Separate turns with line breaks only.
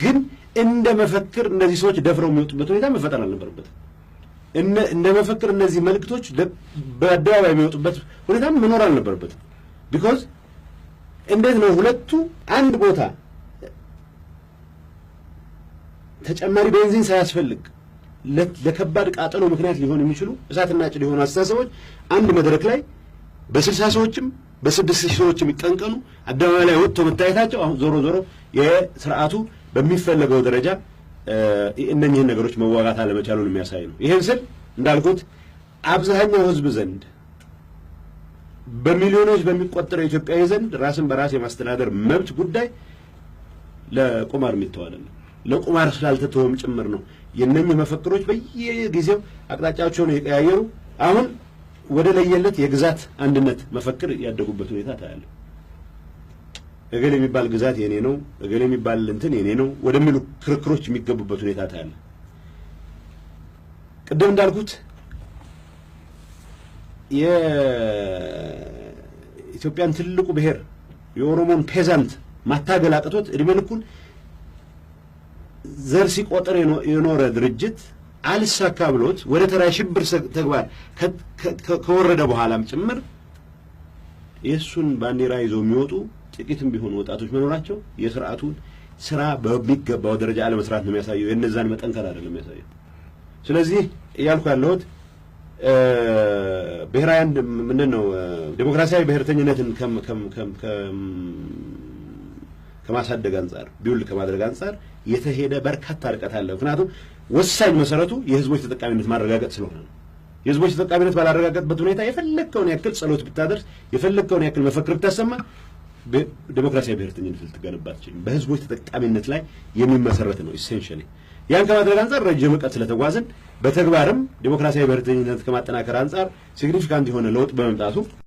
ግን እንደ መፈክር እነዚህ ሰዎች ደፍረው የሚወጡበት ሁኔታ መፈጠር አልነበረበትም። እንደ መፈክር እነዚህ መልእክቶች በአደባባይ የሚወጡበት ሁኔታ መኖር አልነበረበትም። ቢኮዝ እንዴት ነው ሁለቱ አንድ ቦታ ተጨማሪ ቤንዚን ሳያስፈልግ ለከባድ ቃጠሎ ምክንያት ሊሆን የሚችሉ እሳትና ጭድ የሆኑ አስተሳሰቦች አንድ መድረክ ላይ በ60 ሰዎችም በ6000 ሰዎችም ይቀንቀኑ አደባባይ ላይ ወጥቶ መታየታቸው አሁን ዞሮ ዞሮ የሥርዓቱ በሚፈለገው ደረጃ እነኚህን ነገሮች መዋጋት አለመቻሉን የሚያሳይ ነው። ይሄን ስል እንዳልኩት አብዛኛው ሕዝብ ዘንድ በሚሊዮኖች በሚቆጠረው ኢትዮጵያዊ ዘንድ ራስን በራስ የማስተዳደር መብት ጉዳይ ለቁማር የሚተዋል ነው። ለቁማር ስላልተተወም ጭምር ነው የነኚህ መፈክሮች በየጊዜው አቅጣጫቸውን የቀያየሩ አሁን ወደ ለየለት የግዛት አንድነት መፈክር ያደጉበት ሁኔታ ታያለ። እገሌ የሚባል ግዛት የኔ ነው፣ እገሌ የሚባል እንትን የኔ ነው ወደሚሉ ክርክሮች የሚገቡበት ሁኔታ ታያለ። ቅድም እንዳልኩት የኢትዮጵያን ትልቁ ብሔር የኦሮሞን ፔዛንት ማታገል አቅቶት እድሜ ልኩን ዘር ሲቆጥር የኖረ ድርጅት አልሳካ ብሎት ወደ ተራ ሽብር ተግባር ከወረደ በኋላም ጭምር የሱን ባንዲራ ይዘው የሚወጡ ጥቂትም ቢሆኑ ወጣቶች መኖራቸው የሥርዓቱን ስራ በሚገባው ደረጃ አለመስራት ነው የሚያሳየው። የነዛን መጠንከር አይደለም የሚያሳየው። ስለዚህ ያልኩ ያለሁት ብሔራዊ አንድ ምንድነው ዲሞክራሲያዊ ብሔርተኝነትን ከማሳደግ አንፃር ቢውል ከማድረግ አንፃር የተሄደ በርካታ ርቀት አለ። ምክንያቱም ወሳኝ መሰረቱ የህዝቦች ተጠቃሚነት ማረጋገጥ ስለሆነ ነው። የህዝቦች ተጠቃሚነት ባላረጋገጥበት ሁኔታ የፈለከውን ያክል ጸሎት ብታደርስ የፈለከውን ያክል መፈክር ብታሰማ ዲሞክራሲያዊ ብሔርተኝነት ልትገነባ አትችልም። በህዝቦች ተጠቃሚነት ላይ የሚመሰረት ነው ኢሴንሻሊ። ያን ከማድረግ አንፃር ረጅም ርቀት ስለተጓዝን በተግባርም ዲሞክራሲያዊ ብሔርተኝነት ከማጠናከር አንፃር ሲግኒፊካንት የሆነ ለውጥ በመምጣቱ